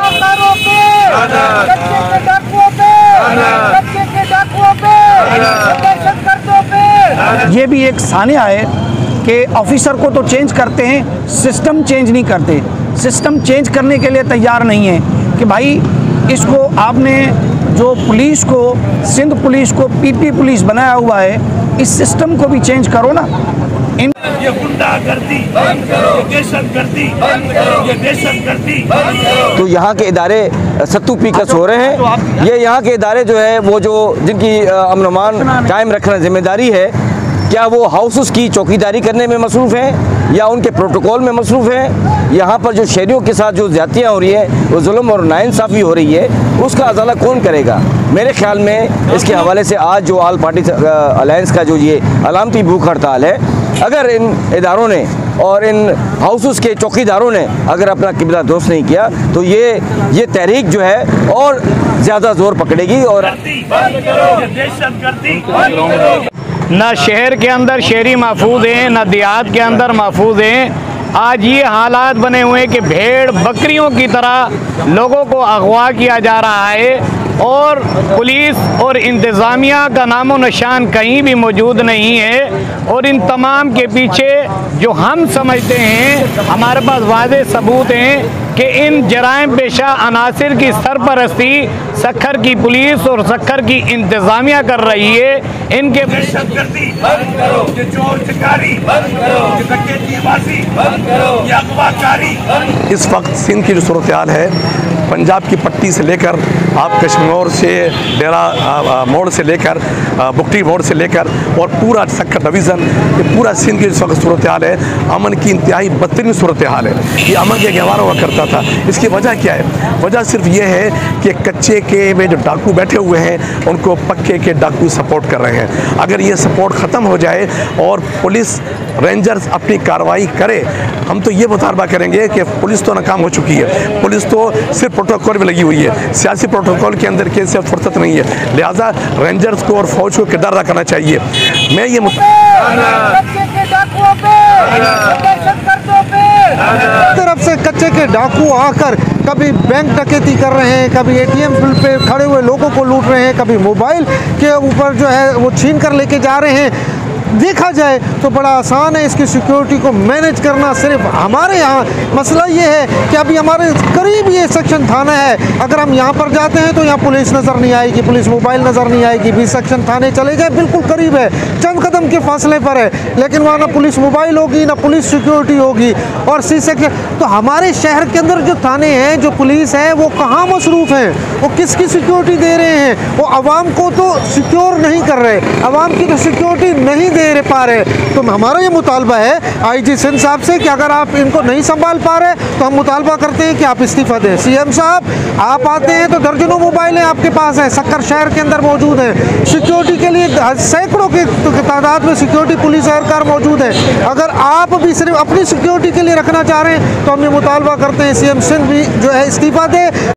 साहूकारों पे, कच्चे के डाकुओं पे, कच्चे के डाकुओं पे, दहशतगर्दों पे। ये भी एक सानिया है कि ऑफिसर को तो चेंज करते हैं, सिस्टम चेंज नहीं करते। सिस्टम चेंज करने के लिए तैयार नहीं है कि भाई इसको आपने जो पुलिस को, सिंध पुलिस को पीपी पुलिस बनाया हुआ है, इस सिस्टम को भी चेंज करो ना। ये गुंडागर्दी बंद करो, ये दहशतगर्दी बंद करो, ये दहशतगर्दी बंद करो। तो यहाँ के इदारे सत्तू पीकर सो रहे हैं। ये यहाँ के इदारे जो है वो जो जिनकी अमन अमान कायम रखना जिम्मेदारी है, क्या वो हाउसेस की चौकीदारी करने में मसरूफ़ हैं या उनके प्रोटोकॉल में मसरूफ़ हैं? यहाँ पर जो शहरियों के साथ जो ज़्यादतियाँ हो रही हैं, वो जुल्म और नाइंसाफ़ी हो रही है, उसका अज़ाला कौन करेगा? मेरे ख्याल में इसके हवाले से आज जो ऑल पार्टी अलायंस का जो ये अलामती भूख हड़ताल है, अगर इन इदारों ने और इन हाउसेस के चौकीदारों ने अगर अपना किबला दुरुस्त नहीं किया तो ये तहरीक जो है और ज़्यादा ज़ोर पकड़ेगी। और न शहर के अंदर शहरी महफूज हैं, न देहात के अंदर महफूज हैं। आज ये हालात बने हुए हैं कि भेड़ बकरियों की तरह लोगों को अगवा किया जा रहा है और पुलिस और इंतज़ामिया का नामो निशान कहीं भी मौजूद नहीं है। और इन तमाम के पीछे जो हम समझते हैं, हमारे पास वाज़े सबूत हैं कि इन जराइम पेशा अनासिर की सरपरस्ती सक्खर की पुलिस और सक्खर की इंतज़ामिया कर रही है। इनके दहशतगर्दी बंद करो, ये चोर चिकारी बंद करो, ये डकैतीबाजी बंद करो, ये अगवाकारी बंद। इस वक्त सिंध की जो सूरत हाल है, पंजाब की पट्टी से लेकर आप कश्मीर से डेरा मोड़ से लेकर बुकटी मोड़ से लेकर और पूरा सक्खर डिवीज़न, ये पूरा सिंध की इस वक्त सूरत हाल है, अमन की इंतहाई बदतरीन सूरत हाल है। ये अमन के गहवारा हुआ करता था। इसकी वजह क्या है? वजह सिर्फ ये है कि कच्चे के में जो डाकू बैठे हुए हैं उनको पक्के के डाकू सपोर्ट कर रहे हैं। अगर ये सपोर्ट ख़त्म हो जाए और पुलिस रेंजर्स अपनी कार्रवाई करे, हम तो ये मुतालबा करेंगे कि पुलिस तो नाकाम हो चुकी है, पुलिस तो सिर्फ प्रोटोकॉल में लगी हुई है, सियासी प्रोटोकॉल के अंदर के से फुर्सत नहीं है। लिहाजा रेंजर्स को और फौज को किरदार अदा करना चाहिए। मैं ये तरफ से कच्चे के डाकू आकर कभी बैंक डकैती कर रहे हैं, कभी एटीएम पे खड़े हुए लोगों को लूट रहे हैं, कभी मोबाइल के ऊपर जो है वो छीन कर लेके जा रहे हैं। देखा जाए तो बड़ा आसान है इसकी सिक्योरिटी को मैनेज करना। सिर्फ हमारे यहाँ मसला ये है कि अभी हमारे करीब ये सेक्शन थाना है, अगर हम यहाँ पर जाते हैं तो यहाँ पुलिस नज़र नहीं आएगी, पुलिस मोबाइल नज़र नहीं आएगी। 20 सेक्शन थाने चले जाए, बिल्कुल करीब है, चंद कदम के फासले पर है, लेकिन वहाँ ना पुलिस मोबाइल होगी ना पुलिस सिक्योरिटी होगी। और सी सेक्शन तो हमारे शहर के अंदर जो थाने हैं, जो पुलिस है, वो कहाँ मसरूफ़ हैं? वो किसकी सिक्योरिटी दे रहे हैं? वो आवाम को तो सिक्योर नहीं कर रहे, आवाम की तो सिक्योरिटी नहीं दे पा रहे। तो हमारा ये मुतालबा है आईजी सिंध साहब से कि अगर आप इनको नहीं संभाल पा रहे तो हम मुतालबा करते हैं कि आप इस्तीफ़ा दें। सीएम साहब, आप आते हैं तो दर्जनों मोबाइलें आपके पास हैं, सक्खर शहर के अंदर मौजूद हैं, सिक्योरिटी के लिए सैकड़ों की तादाद में सिक्योरिटी पुलिस एहलकार मौजूद है। अगर आप भी सिर्फ अपनी सिक्योरिटी के लिए रखना चाह रहे हैं तो हम ये मुतालबा करते हैं सीएम सिंध भी जो है इस्तीफ़ा दे।